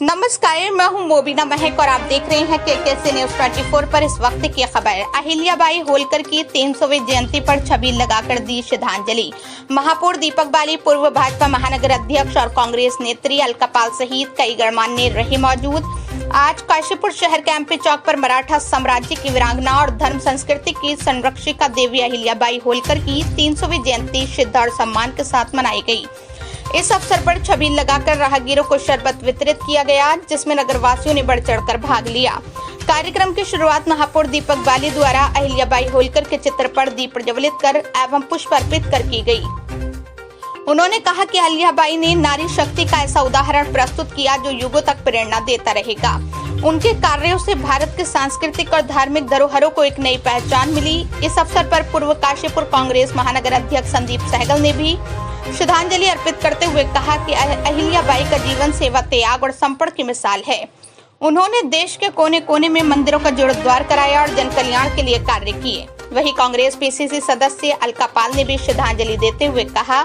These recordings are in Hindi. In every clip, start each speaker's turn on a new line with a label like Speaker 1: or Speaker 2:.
Speaker 1: नमस्कार, मैं हूं मोबिना महक और आप देख रहे हैं KKC न्यूज 24 पर इस वक्त की खबर। अहिल्याबाई होलकर की 300वीं जयंती पर छबील लगाकर दी श्रद्धांजलि। महापौर दीपक बाली, पूर्व भाजपा महानगर अध्यक्ष और कांग्रेस नेत्री अलका पाल सहित कई गणमान्य रहे मौजूद। आज काशीपुर शहर के एमपी चौक पर मराठा साम्राज्य की वीरांगना और धर्म संस्कृति की संरक्षिका देवी अहिल्याबाई होलकर की 300वीं जयंती श्रद्धा और सम्मान के साथ मनाई गई। इस अवसर पर छबील लगाकर राहगीरों को शरबत वितरित किया गया, जिसमें नगरवासियों ने बढ़ चढ़कर भाग लिया। कार्यक्रम की शुरुआत महापौर दीपक बाली द्वारा अहिल्याबाई होलकर के चित्र पर दीप प्रज्वलित कर एवं पुष्प अर्पित कर की गई। उन्होंने कहा कि अहिल्याबाई ने नारी शक्ति का ऐसा उदाहरण प्रस्तुत किया जो युगों तक प्रेरणा देता रहेगा। उनके कार्यों से भारत के सांस्कृतिक और धार्मिक धरोहरों को एक नई पहचान मिली। इस अवसर पर पूर्व काशीपुर कांग्रेस महानगर अध्यक्ष संदीप सहगल ने भी श्रद्धांजलि अर्पित करते हुए कहा कि अहिल्याबाई का जीवन सेवा, त्याग और समर्पण की मिसाल है। उन्होंने देश के कोने कोने में मंदिरों का जीर्णोद्धार कराया और जन कल्याण के लिए कार्य किए। वहीं कांग्रेस PCC सदस्य अलका पाल ने भी श्रद्धांजलि देते हुए कहा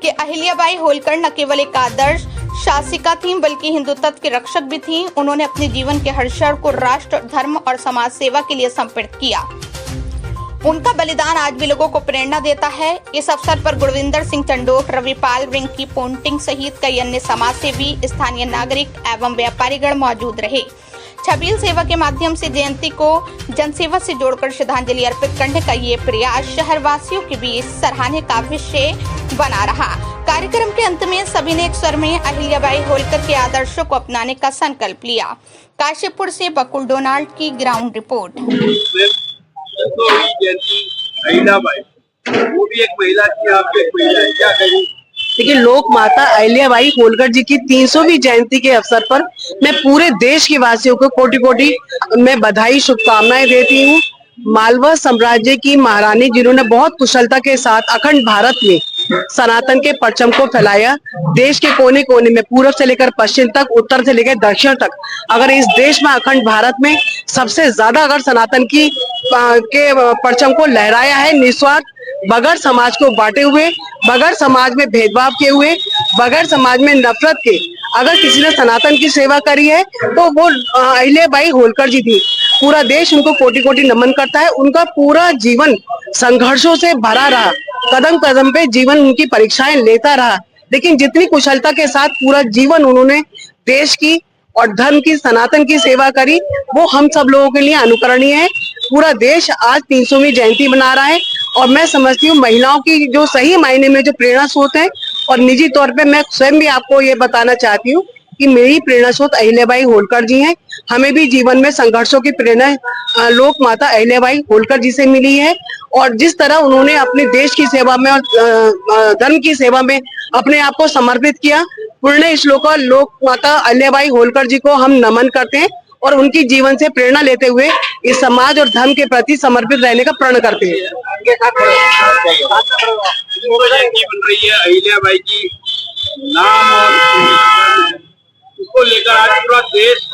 Speaker 1: कि अहिल्याबाई होलकर न केवल एक आदर्श शासिका थीं, बल्कि हिंदू तत्व की रक्षक भी थीं। उन्होंने अपने जीवन के हर क्षण को राष्ट्र, धर्म और समाज सेवा के लिए समर्पित किया। उनका बलिदान आज भी लोगों को प्रेरणा देता है। इस अवसर पर गुरविंदर सिंह चंडोक, रविपाल, रिंकी पोंटिंग सहित कई अन्य समाजसेवी, स्थानीय नागरिक एवं व्यापारीगण मौजूद रहे। छबील सेवा के माध्यम से जयंती को जनसेवा से जोड़कर श्रद्धांजलि अर्पित करने का ये प्रयास शहरवासियों के बीच सराहने का विषय बना रहा। कार्यक्रम के अंत में सभी ने एक स्वर में अहिल्याबाई होलकर के आदर्शों को अपनाने का संकल्प लिया। काशीपुर से बकुल डोनाल्ड की ग्राउंड रिपोर्ट।
Speaker 2: अहिल्याबाई, वो भी एक महिला थी, आप एक महिला है, क्या कहेंगे?
Speaker 3: देखिए, लोक माता अहिल्याबाई होलकर जी की 300वीं जयंती के अवसर पर मैं पूरे देश के वासियों को कोटि कोटि में बधाई, शुभकामनाएं देती हूँ। मालवा साम्राज्य की महारानी, जिन्होंने बहुत कुशलता के साथ अखंड भारत में सनातन के परचम को फैलाया। देश के कोने कोने में, पूर्व से लेकर पश्चिम तक, उत्तर से लेकर दक्षिण तक, अगर इस देश में, अखंड भारत में सबसे ज्यादा अगर सनातन की के परचम को लहराया है, निस्वार्थ, बगैर समाज को बांटे हुए, बगैर समाज में भेदभाव किए हुए, बगैर समाज में नफरत के, अगर किसी ने सनातन की सेवा करी है तो वो अहिल्याबाई होलकर जी थी। पूरा देश उनको कोटि कोटि नमन करता है। उनका पूरा जीवन संघर्षों से भरा रहा, कदम कदम पे जीवन उनकी परीक्षाएं लेता रहा, लेकिन जितनी कुशलता के साथ पूरा जीवन उन्होंने देश की और धर्म की, सनातन की सेवा करी, वो हम सब लोगों के लिए अनुकरणीय है। पूरा देश आज 300वीं जयंती मना रहा है और मैं समझती हूँ महिलाओं की जो सही मायने में जो प्रेरणा स्रोत है, और निजी तौर पे मैं स्वयं भी आपको ये बताना चाहती हूँ कि मेरी प्रेरणा स्रोत अहिल्याबाई होलकर जी हैं। हमें भी जीवन में संघर्षों की प्रेरणा लोक माता अहिल्याबाई होलकर जी से मिली है, और जिस तरह उन्होंने अपने देश की सेवा में और धर्म की सेवा में अपने आप को समर्पित किया, पुण्य श्लोक लोक माता अहिल्याबाई होलकर जी को हम नमन करते हैं और उनकी जीवन से प्रेरणा लेते हुए इस समाज और धर्म के प्रति समर्पित रहने का प्रण करते हैं।
Speaker 2: बन रही है अहिल्याबाई की नाम और उसको लेकर आज पूरा देश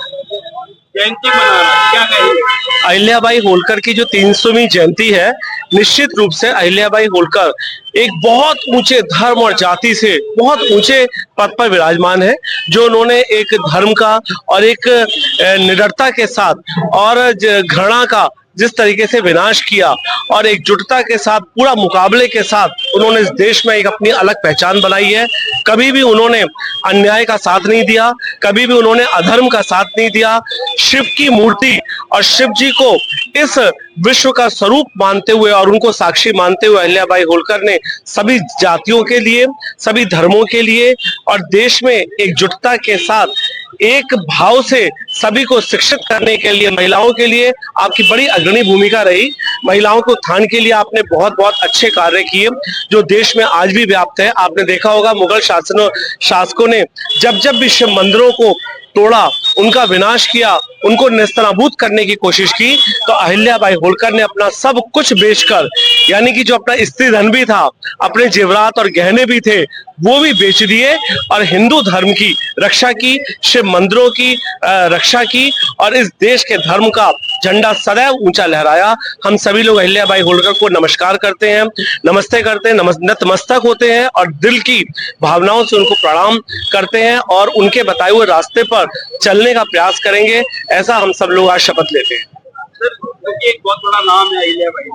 Speaker 2: जयंती मना रहा है, क्या कहेंगे?
Speaker 4: अहिल्याबाई होलकर की जो 300वीं जयंती है, निश्चित रूप से अहिल्याबाई होलकर एक बहुत ऊंचे धर्म और जाति से बहुत ऊंचे पद पर विराजमान है, जो उन्होंने एक धर्म का और एक निडरता के साथ और घृणा का जिस तरीके से विनाश किया और एकजुटता के साथ, पूरा मुकाबले के साथ उन्होंने इस देश में एक अपनी अलग पहचान बनाई है। कभी भी उन्होंने अन्याय का साथ नहीं दिया, कभी भी उन्होंने अधर्म का साथ नहीं दिया। शिव की मूर्ति और शिव जी को इस विश्व का स्वरूप मानते हुए और उनको साक्षी मानते हुए अहिल्याबाई होलकर ने सभी जातियों के लिए, सभी धर्मों के लिए और देश में एकजुटता के साथ एक भाव से सभी को शिक्षित करने के लिए, महिलाओं के लिए आपकी बड़ी अग्रणी भूमिका रही। महिलाओं को उत्थान के लिए आपने बहुत बहुत अच्छे कार्य किए, जो देश में आज भी व्याप्त है। आपने देखा होगा, मुगल शासकों ने जब जब भी शिव मंदिरों को तोड़ा, उनका विनाश किया, उनको नेस्तनाबूद करने की कोशिश की, तो अहिल्याबाई होलकर ने अपना सब कुछ बेचकर, यानी कि जो अपना स्त्री धन भी था, अपने जेवरात और गहने भी थे, वो भी बेच दिए और हिंदू धर्म की रक्षा की, शिव मंदिरों की रक्षा की और इस देश के धर्म का झंडा सदैव ऊंचा लहराया। हम सभी लोग अहिल्याबाई होलकर को नमस्कार करते हैं, नमस्ते करते हैं, नतमस्तक होते हैं और दिल की भावनाओं से उनको प्रणाम करते हैं और उनके बताए हुए रास्ते पर चलने का प्रयास करेंगे, ऐसा हम सब लोग आज शपथ लेते हैं।
Speaker 2: सर, क्योंकि एक बहुत बड़ा नाम है अहिल्याबाई,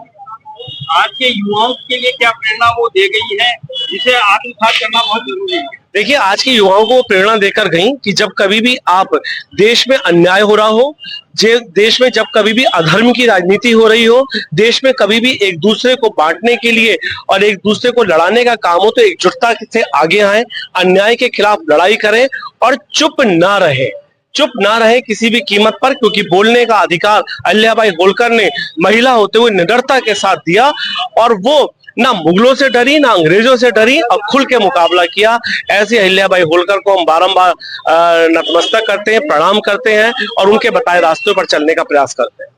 Speaker 2: आज के युवाओं के लिए क्या प्रेरणा वो दे गई है जिसे आत्मसात करना बहुत जरूरी है?
Speaker 4: देखिए, आज के युवाओं को प्रेरणा देकर गई कि जब कभी भी आप देश में अन्याय हो रहा हो, देश में जब कभी भी अधर्म की राजनीति हो रही हो, देश में कभी भी एक दूसरे को बांटने के लिए और एक दूसरे को लड़ाने का काम हो, तो एकजुटता से आगे आए, अन्याय के खिलाफ लड़ाई करें और चुप ना रहे किसी भी कीमत पर, क्योंकि बोलने का अधिकार अहिल्याबाई होलकर ने महिला होते हुए निडरता के साथ दिया और वो ना मुगलों से डरी ना अंग्रेजों से डरी और खुल के मुकाबला किया। ऐसे अहिल्याबाई होलकर को हम बारंबार नतमस्तक करते हैं, प्रणाम करते हैं और उनके बताए रास्तों पर चलने का प्रयास करते हैं।